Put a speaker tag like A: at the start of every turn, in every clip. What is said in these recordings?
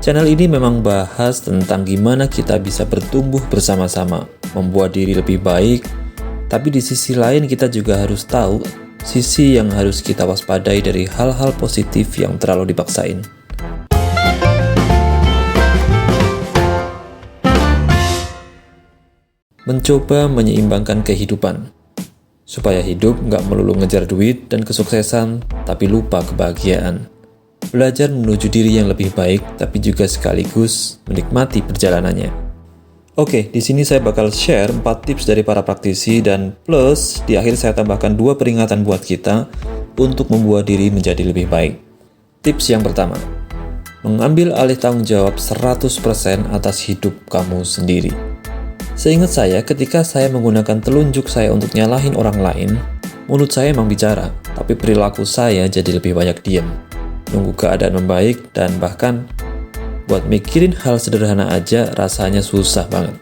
A: Channel ini memang bahas tentang gimana kita bisa bertumbuh bersama-sama, membuat diri lebih baik, tapi di sisi lain kita juga harus tahu sisi yang harus kita waspadai dari hal-hal positif yang terlalu dipaksain. Mencoba menyeimbangkan kehidupan, supaya hidup nggak melulu ngejar duit dan kesuksesan, tapi lupa kebahagiaan. Belajar menuju diri yang lebih baik, tapi juga sekaligus menikmati perjalanannya. Oke, di sini saya bakal share 4 tips dari para praktisi dan plus di akhir saya tambahkan 2 peringatan buat kita untuk membuat diri menjadi lebih baik. Tips yang pertama, mengambil alih tanggung jawab 100% atas hidup kamu sendiri. Seingat saya, ketika saya menggunakan telunjuk saya untuk nyalahin orang lain, mulut saya emang bicara, tapi perilaku saya jadi lebih banyak diam. Nunggu keadaan membaik, dan bahkan buat mikirin hal sederhana aja rasanya susah banget.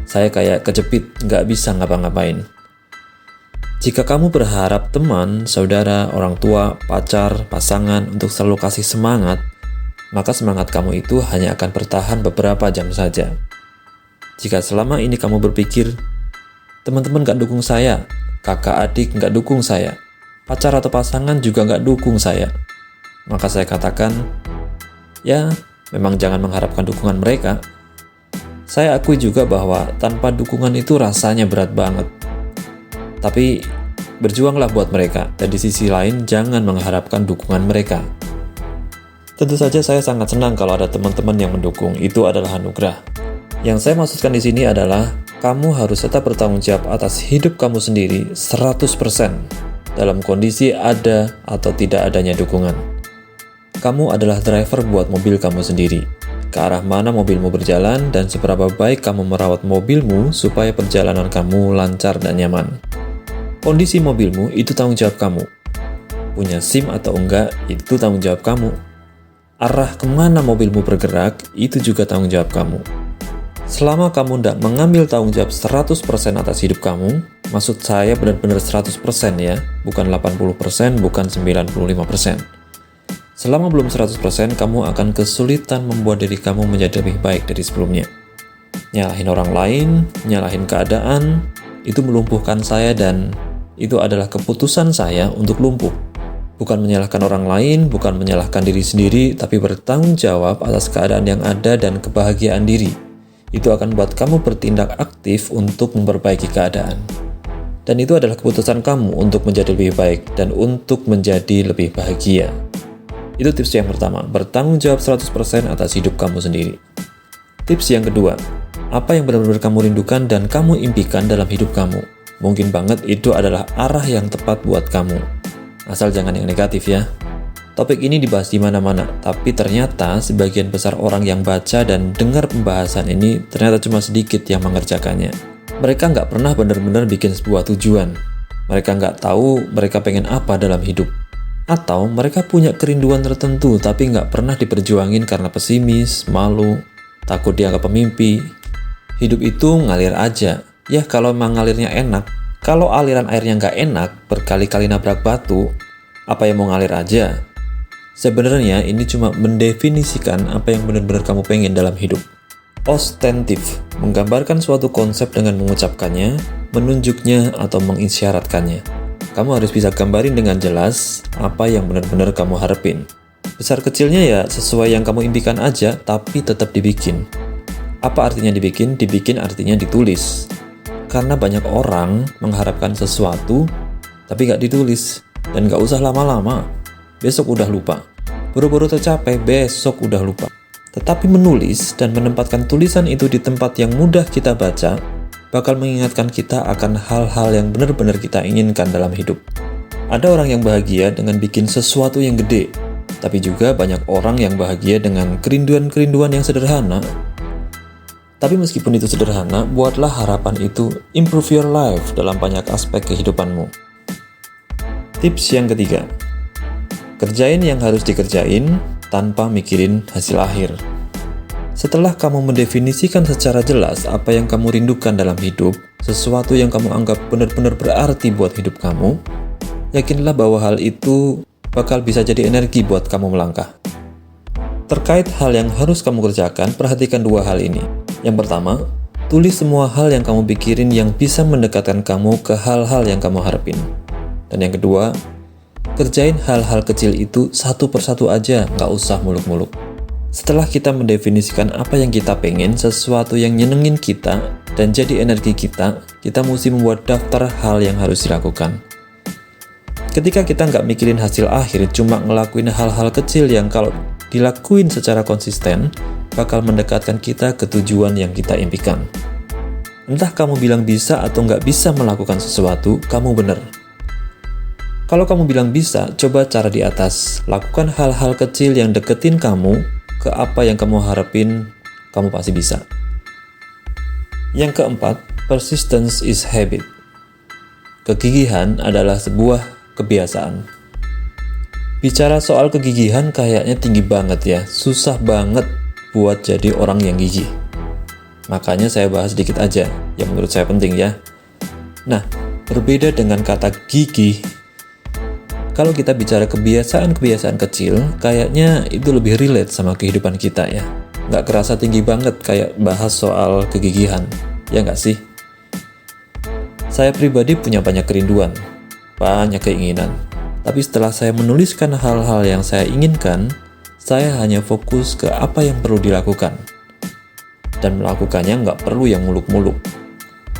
A: Saya kayak kejepit, nggak bisa ngapa-ngapain. Jika kamu berharap teman, saudara, orang tua, pacar, pasangan untuk selalu kasih semangat, maka semangat kamu itu hanya akan bertahan beberapa jam saja. Jika selama ini kamu berpikir, teman-teman nggak dukung saya, kakak adik nggak dukung saya, pacar atau pasangan juga nggak dukung saya, maka saya katakan, ya memang jangan mengharapkan dukungan mereka. Saya akui juga bahwa tanpa dukungan itu rasanya berat banget. Tapi berjuanglah buat mereka, dan di sisi lain jangan mengharapkan dukungan mereka. Tentu saja saya sangat senang kalau ada teman-teman yang mendukung, itu adalah anugerah. Yang saya maksudkan di sini adalah kamu harus tetap bertanggung jawab atas hidup kamu sendiri 100% dalam kondisi ada atau tidak adanya dukungan. Kamu adalah driver buat mobil kamu sendiri. Ke arah mana mobilmu berjalan dan seberapa baik kamu merawat mobilmu supaya perjalanan kamu lancar dan nyaman. Kondisi mobilmu itu tanggung jawab kamu. Punya SIM atau enggak, itu tanggung jawab kamu. Arah kemana mobilmu bergerak, itu juga tanggung jawab kamu. Selama kamu tidak mengambil tanggung jawab 100% atas hidup kamu, maksud saya benar-benar 100% ya, bukan 80%, bukan 95%. Selama belum 100%, kamu akan kesulitan membuat diri kamu menjadi lebih baik dari sebelumnya. Nyalahin orang lain, nyalahin keadaan, itu melumpuhkan saya dan itu adalah keputusan saya untuk lumpuh. Bukan menyalahkan orang lain, bukan menyalahkan diri sendiri, tapi bertanggung jawab atas keadaan yang ada dan kebahagiaan diri. Itu akan buat kamu bertindak aktif untuk memperbaiki keadaan. Dan itu adalah keputusan kamu untuk menjadi lebih baik dan untuk menjadi lebih bahagia. Itu tips yang pertama, bertanggung jawab 100% atas hidup kamu sendiri. Tips yang kedua, apa yang benar-benar kamu rindukan dan kamu impikan dalam hidup kamu? Mungkin banget itu adalah arah yang tepat buat kamu. Asal jangan yang negatif ya. Topik ini dibahas di mana-mana, tapi ternyata sebagian besar orang yang baca dan dengar pembahasan ini ternyata cuma sedikit yang mengerjakannya. Mereka nggak pernah benar-benar bikin sebuah tujuan. Mereka nggak tahu mereka pengen apa dalam hidup. Atau mereka punya kerinduan tertentu tapi nggak pernah diperjuangin karena pesimis, malu, takut dianggap pemimpi. Hidup itu ngalir aja. Ya kalau emang ngalirnya enak. Kalau aliran airnya nggak enak, berkali-kali nabrak batu, apa yang mau ngalir aja? Sebenarnya ini cuma mendefinisikan apa yang benar-benar kamu pengen dalam hidup. Ostentif, menggambarkan suatu konsep dengan mengucapkannya, menunjuknya, atau mengisyaratkannya. Kamu harus bisa gambarin dengan jelas apa yang benar-benar kamu harapin. Besar kecilnya ya sesuai yang kamu impikan aja, tapi tetap dibikin. Apa artinya dibikin? Dibikin artinya ditulis. Karena banyak orang mengharapkan sesuatu, tapi nggak ditulis. Dan nggak usah lama-lama, besok udah lupa. Buru-buru tercapai, besok udah lupa. Tetapi menulis dan menempatkan tulisan itu di tempat yang mudah kita baca, bakal mengingatkan kita akan hal-hal yang benar-benar kita inginkan dalam hidup. Ada orang yang bahagia dengan bikin sesuatu yang gede, tapi juga banyak orang yang bahagia dengan kerinduan-kerinduan yang sederhana. Tapi meskipun itu sederhana, buatlah harapan itu improve your life dalam banyak aspek kehidupanmu. Tips yang ketiga, kerjain yang harus dikerjain tanpa mikirin hasil akhir. Setelah kamu mendefinisikan secara jelas apa yang kamu rindukan dalam hidup, sesuatu yang kamu anggap benar-benar berarti buat hidup kamu, yakinlah bahwa hal itu bakal bisa jadi energi buat kamu melangkah. Terkait hal yang harus kamu kerjakan, perhatikan dua hal ini. Yang pertama, tulis semua hal yang kamu pikirin yang bisa mendekatkan kamu ke hal-hal yang kamu harapin. Dan yang kedua, kerjain hal-hal kecil itu satu persatu aja, nggak usah muluk-muluk. Setelah kita mendefinisikan apa yang kita pengen, sesuatu yang nyenengin kita, dan jadi energi kita mesti membuat daftar hal yang harus dilakukan. Ketika kita nggak mikirin hasil akhir, cuma ngelakuin hal-hal kecil yang kalau dilakuin secara konsisten, bakal mendekatkan kita ke tujuan yang kita impikan. Entah kamu bilang bisa atau nggak bisa melakukan sesuatu, kamu bener. Kalau kamu bilang bisa, coba cara di atas. Lakukan hal-hal kecil yang deketin kamu ke apa yang kamu harapin, kamu pasti bisa. Yang keempat, persistence is habit. Kegigihan adalah sebuah kebiasaan. Bicara soal kegigihan kayaknya tinggi banget ya, susah banget buat jadi orang yang gigih. Makanya saya bahas sedikit aja, yang menurut saya penting ya. Nah, berbeda dengan kata gigih, kalau kita bicara kebiasaan-kebiasaan kecil, kayaknya itu lebih relate sama kehidupan kita ya. Nggak kerasa tinggi banget kayak bahas soal kegigihan, ya nggak sih? Saya pribadi punya banyak kerinduan, banyak keinginan. Tapi setelah saya menuliskan hal-hal yang saya inginkan, saya hanya fokus ke apa yang perlu dilakukan. Dan melakukannya nggak perlu yang muluk-muluk.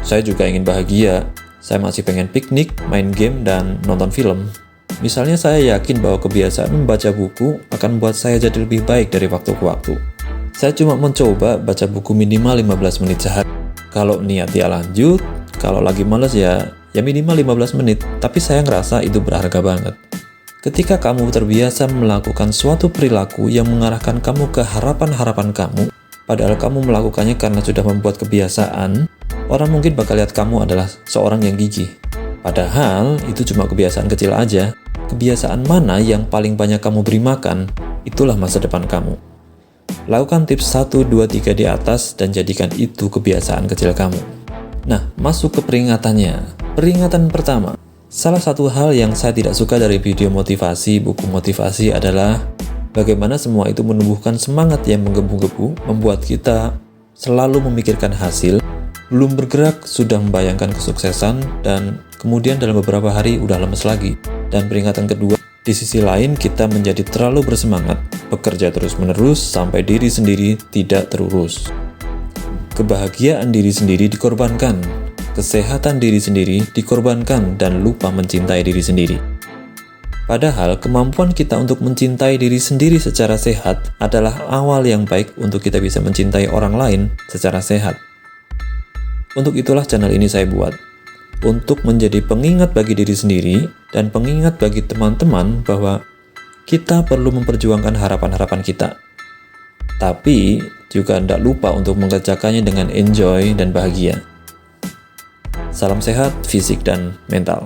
A: Saya juga ingin bahagia, saya masih pengen piknik, main game, dan nonton film. Misalnya saya yakin bahwa kebiasaan membaca buku akan membuat saya jadi lebih baik dari waktu ke waktu. Saya cuma mencoba baca buku minimal 15 menit sehari. Kalau niat ya lanjut, kalau lagi males ya minimal 15 menit, tapi saya ngerasa itu berharga banget. Ketika kamu terbiasa melakukan suatu perilaku yang mengarahkan kamu ke harapan-harapan kamu, padahal kamu melakukannya karena sudah membuat kebiasaan, orang mungkin bakal lihat kamu adalah seorang yang gigih. Padahal itu cuma kebiasaan kecil aja. Kebiasaan mana yang paling banyak kamu beri makan, itulah masa depan kamu. Lakukan tips 1, 2, 3 di atas dan jadikan itu kebiasaan kecil kamu. Nah, masuk ke peringatannya. Peringatan pertama, salah satu hal yang saya tidak suka dari video motivasi, buku motivasi adalah bagaimana semua itu menumbuhkan semangat yang menggebu-gebu, membuat kita selalu memikirkan hasil, belum bergerak sudah membayangkan kesuksesan, dan kemudian dalam beberapa hari udah lemes lagi. Dan peringatan kedua, di sisi lain kita menjadi terlalu bersemangat, bekerja terus-menerus sampai diri sendiri tidak terurus. Kebahagiaan diri sendiri dikorbankan, kesehatan diri sendiri dikorbankan, dan lupa mencintai diri sendiri. Padahal kemampuan kita untuk mencintai diri sendiri secara sehat adalah awal yang baik untuk kita bisa mencintai orang lain secara sehat. Untuk itulah channel ini saya buat, untuk menjadi pengingat bagi diri sendiri dan pengingat bagi teman-teman bahwa kita perlu memperjuangkan harapan-harapan kita. Tapi juga tidak lupa untuk mengerjakannya dengan enjoy dan bahagia. Salam sehat, fisik dan mental.